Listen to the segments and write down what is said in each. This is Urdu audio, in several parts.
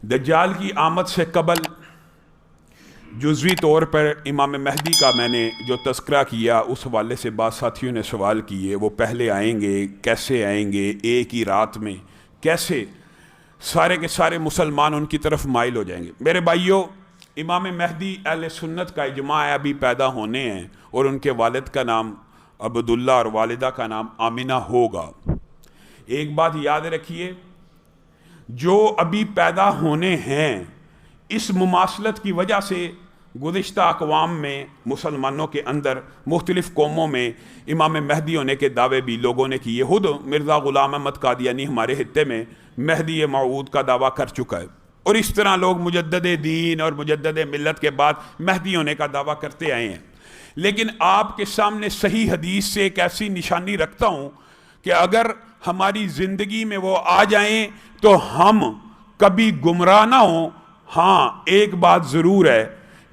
دجال کی آمد سے قبل جزوی طور پر امام مہدی کا میں نے جو تذکرہ کیا اس حوالے سے بعض ساتھیوں نے سوال کیے، وہ پہلے آئیں گے، کیسے آئیں گے، ایک ہی رات میں کیسے سارے کے سارے مسلمان ان کی طرف مائل ہو جائیں گے؟ میرے بھائیوں، امام مہدی اہل سنت کا اجماع ہے ابھی پیدا ہونے ہیں، اور ان کے والد کا نام عبداللہ اور والدہ کا نام آمنہ ہوگا۔ ایک بات یاد رکھیے، جو ابھی پیدا ہونے ہیں، اس مماثلت کی وجہ سے گزشتہ اقوام میں، مسلمانوں کے اندر مختلف قوموں میں امام مہدی ہونے کے دعوے بھی لوگوں نے کیے۔ خود مرزا غلام احمد قادیانی ہمارے خطے میں مہدی موعود کا دعویٰ کر چکا ہے، اور اس طرح لوگ مجدد دین اور مجدد ملت کے بعد مہدی ہونے کا دعویٰ کرتے آئے ہیں۔ لیکن آپ کے سامنے صحیح حدیث سے ایک ایسی نشانی رکھتا ہوں کہ اگر ہماری زندگی میں وہ آ جائیں تو ہم کبھی گمراہ نہ ہوں۔ ہاں، ایک بات ضرور ہے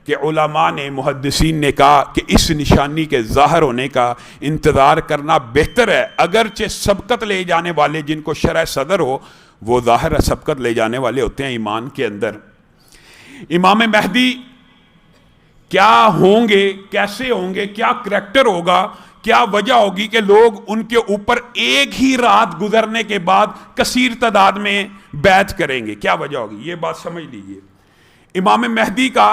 کہ علماء نے، محدثین نے کہا کہ اس نشانی کے ظاہر ہونے کا انتظار کرنا بہتر ہے، اگرچہ سبقت لے جانے والے جن کو شرح صدر ہو وہ ظاہر سبقت لے جانے والے ہوتے ہیں ایمان کے اندر۔ امام مہدی کیا ہوں گے، کیسے ہوں گے، کیا کریکٹر ہوگا، کیا وجہ ہوگی کہ لوگ ان کے اوپر ایک ہی رات گزرنے کے بعد کثیر تعداد میں بیعت کریں گے؟ کیا وجہ ہوگی؟ یہ بات سمجھ لیجئے۔ امام مہدی کا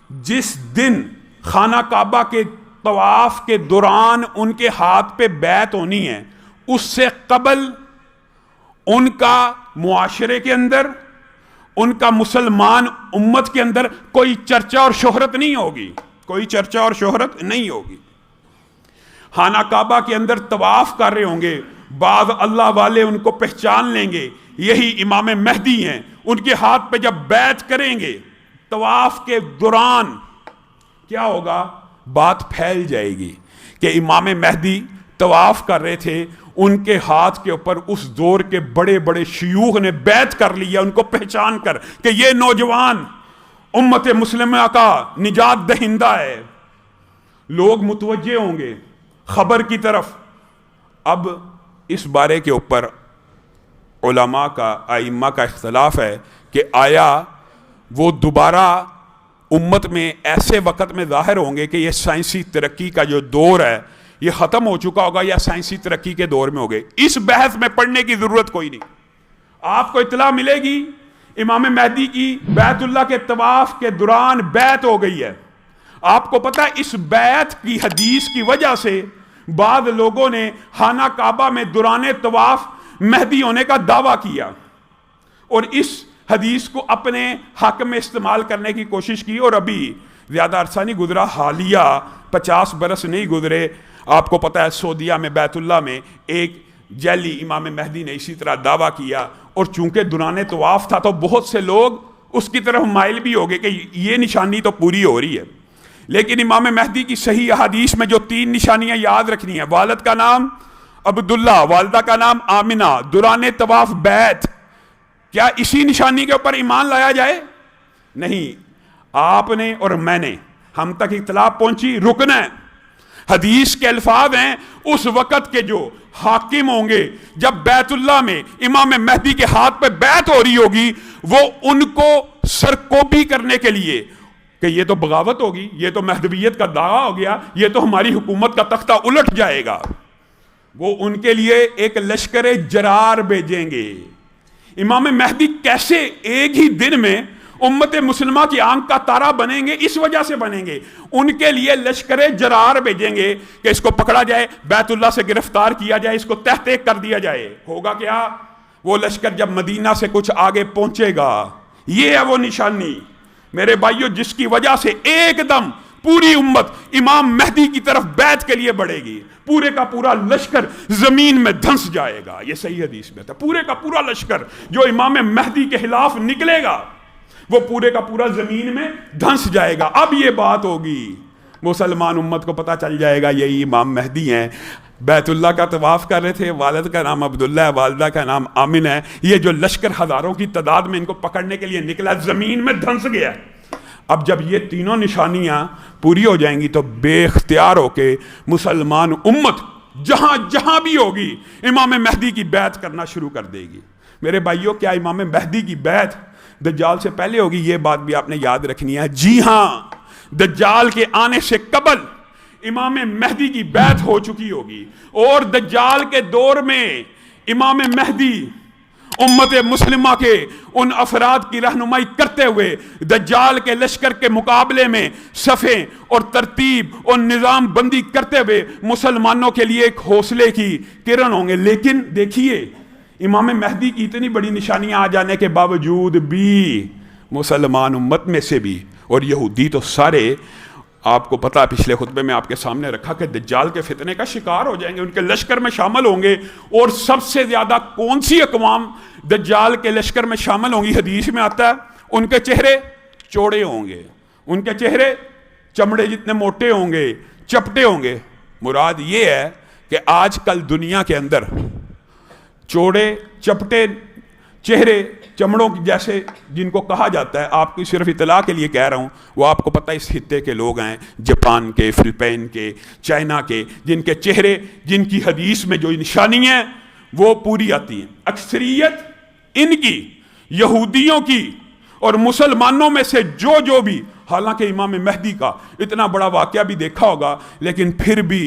جس دن خانہ کعبہ کے طواف کے دوران ان کے ہاتھ پہ بیعت ہونی ہے، اس سے قبل ان کا معاشرے کے اندر، ان کا مسلمان امت کے اندر کوئی چرچہ اور شہرت نہیں ہوگی، کوئی چرچہ اور شہرت نہیں ہوگی۔ خانہ کعبہ کے اندر طواف کر رہے ہوں گے، بعض اللہ والے ان کو پہچان لیں گے، یہی امام مہدی ہیں۔ ان کے ہاتھ پہ جب بیعت کریں گے طواف کے دوران، کیا ہوگا؟ بات پھیل جائے گی کہ امام مہدی طواف کر رہے تھے، ان کے ہاتھ کے اوپر اس دور کے بڑے بڑے شیوخ نے بیعت کر لیا، ان کو پہچان کر کہ یہ نوجوان امت مسلمہ کا نجات دہندہ ہے۔ لوگ متوجہ ہوں گے خبر کی طرف۔ اب اس بارے کے اوپر علماء کا، ائمہ کا اختلاف ہے کہ آیا وہ دوبارہ امت میں ایسے وقت میں ظاہر ہوں گے کہ یہ سائنسی ترقی کا جو دور ہے یہ ختم ہو چکا ہوگا، یا سائنسی ترقی کے دور میں ہوگے؟ اس بحث میں پڑھنے کی ضرورت کوئی نہیں۔ آپ کو اطلاع ملے گی امام مہدی کی بیت اللہ کے طواف کے دوران بیعت ہو گئی ہے۔ آپ کو پتہ ہے اس بیعت کی حدیث کی وجہ سے بعض لوگوں نے خانہ کعبہ میں دوران طواف مہدی ہونے کا دعویٰ کیا، اور اس حدیث کو اپنے حق میں استعمال کرنے کی کوشش کی، اور ابھی زیادہ عرصہ نہیں گزرا، حالیہ 50 برس نہیں گزرے، آپ کو پتہ ہے سعودیہ میں بیت اللہ میں ایک جعلی امام مہدی نے اسی طرح دعویٰ کیا، اور چونکہ دوران طواف تھا تو بہت سے لوگ اس کی طرف مائل بھی ہو گئے کہ یہ نشانی تو پوری ہو رہی ہے۔ لیکن امام مہدی کی صحیح احادیث میں جو 3 نشانیاں یاد رکھنی ہیں: والد کا نام عبداللہ، والدہ کا نام آمنہ، دوران طواف بیعت، کیا اسی نشانی کے اوپر ایمان لایا جائے؟ نہیں، آپ نے اور میں نے، ہم تک اطلاع پہنچی، رکن ہے۔ حدیث کے الفاظ ہیں اس وقت کے جو حاکم ہوں گے جب بیت اللہ میں امام مہدی کے ہاتھ پہ بیعت ہو رہی ہوگی، وہ ان کو سرکوبی کرنے کے لیے کہ یہ تو بغاوت ہوگی، یہ تو مہدویت کا دعویٰ ہو گیا، یہ تو ہماری حکومت کا تختہ الٹ جائے گا، وہ ان کے لیے ایک لشکر جرار بھیجیں گے۔ امام مہدی کیسے ایک ہی دن میں امت مسلمہ کی آنکھ کا تارا بنیں گے؟ اس وجہ سے بنیں گے، ان کے لیے لشکر جرار بھیجیں گے کہ اس کو پکڑا جائے، بیت اللہ سے گرفتار کیا جائے، اس کو تحت کر دیا جائے۔ ہوگا کیا؟ وہ لشکر جب مدینہ سے کچھ آگے پہنچے گا، یہ ہے وہ نشانی میرے بھائیوں، جس کی وجہ سے ایک دم پوری امت امام مہدی کی طرف بیعت کے لیے بڑھے گی، پورے کا پورا لشکر زمین میں دھنس جائے گا۔ یہ صحیح حدیث میں تھا، پورے کا پورا لشکر جو امام مہدی کے خلاف نکلے گا وہ پورے کا پورا زمین میں دھنس جائے گا۔ اب یہ بات ہوگی، مسلمان امت کو پتہ چل جائے گا یہی امام مہدی ہیں، بیت اللہ کا طواف کر رہے تھے، والد کا نام عبداللہ ہے، والدہ کا نام آمنہ ہے، یہ جو لشکر ہزاروں کی تعداد میں ان کو پکڑنے کے لیے نکلا زمین میں دھنس گیا۔ اب جب یہ تینوں نشانیاں پوری ہو جائیں گی تو بے اختیار ہو کے مسلمان امت جہاں جہاں بھی ہوگی امام مہدی کی بیعت کرنا شروع کر دے گی۔ میرے بھائیوں، کیا امام مہدی کی بیعت دجال سے پہلے ہوگی، یہ بات بھی آپ نے یاد رکھنی ہے۔ جی ہاں، دجال کے آنے سے قبل امام مہدی کی بیعت ہو چکی ہوگی، اور دجال کے دور میں امام مہدی امت مسلمہ کے ان افراد کی رہنمائی کرتے ہوئے دجال کے لشکر کے مقابلے میں صفیں اور ترتیب اور نظام بندی کرتے ہوئے مسلمانوں کے لیے ایک حوصلے کی کرن ہوں گے۔ لیکن دیکھیے، امام مہدی کی اتنی بڑی نشانیاں آ جانے کے باوجود بھی مسلمان امت میں سے بھی، اور یہودی تو سارے، آپ کو پتا پچھلے خطبے میں آپ کے سامنے رکھا کہ دجال کے فتنے کا شکار ہو جائیں گے، ان کے لشکر میں شامل ہوں گے۔ اور سب سے زیادہ کون سی اقوام دجال کے لشکر میں شامل ہوں گی؟ حدیث میں آتا ہے ان کے چہرے چوڑے ہوں گے، ان کے چہرے چمڑے جتنے موٹے ہوں گے، چپٹے ہوں گے۔ مراد یہ ہے کہ آج کل دنیا کے اندر چوڑے چپٹے چہرے چمڑوں کی جیسے جن کو کہا جاتا ہے، آپ کی صرف اطلاع کے لیے کہہ رہا ہوں، وہ آپ کو پتہ اس خطے کے لوگ ہیں، جاپان کے، فلپین کے، چائنا کے، جن کے چہرے، جن کی حدیث میں جو نشانی ہیں وہ پوری آتی ہیں۔ اکثریت ان کی، یہودیوں کی اور مسلمانوں میں سے جو بھی، حالانکہ امام مہدی کا اتنا بڑا واقعہ بھی دیکھا ہوگا، لیکن پھر بھی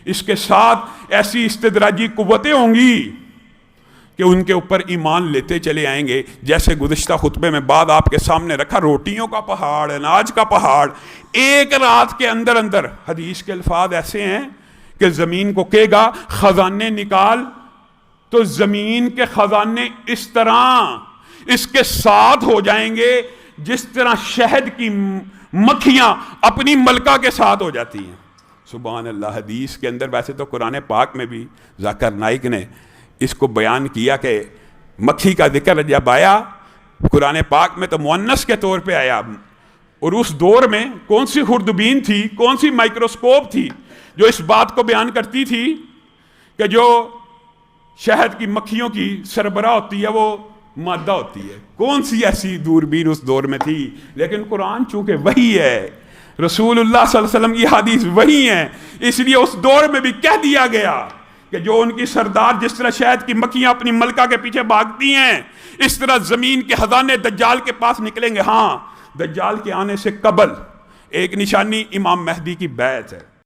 اس کے ساتھ ایسی استدراجی قوتیں ہوں گی کہ ان کے اوپر ایمان لیتے چلے آئیں گے۔ جیسے گزشتہ خطبے میں بعد آپ کے سامنے رکھا، روٹیوں کا پہاڑ، اناج کا پہاڑ، ایک رات کے اندر اندر، حدیث کے الفاظ ایسے ہیں کہ زمین کو کہے گا خزانے نکال، تو زمین کے خزانے اس طرح اس کے ساتھ ہو جائیں گے جس طرح شہد کی مکھیاں اپنی ملکہ کے ساتھ ہو جاتی ہیں۔ سبحان اللہ۔ حدیث کے اندر، ویسے تو قرآن پاک میں بھی ذاکر نائک نے اس کو بیان کیا کہ مکھی کا ذکر جب آیا قرآن پاک میں تو مؤنث کے طور پہ آیا، اور اس دور میں کون سی خوردبین تھی، کون سی مائکروسکوپ تھی جو اس بات کو بیان کرتی تھی کہ جو شہد کی مکھیوں کی سربراہ ہوتی ہے وہ مادہ ہوتی ہے؟ کون سی ایسی دوربین اس دور میں تھی؟ لیکن قرآن چونکہ وہی ہے، رسول اللہ صلی اللہ علیہ وسلم کی حدیث وہی ہیں، اس لیے اس دور میں بھی کہہ دیا گیا کہ جو ان کی سردار جس طرح شہد کی مکھیاں اپنی ملکہ کے پیچھے بھاگتی ہیں، اس طرح زمین کے خزانے دجال کے پاس نکلیں گے۔ ہاں، دجال کے آنے سے قبل ایک نشانی امام مہدی کی بیعت ہے۔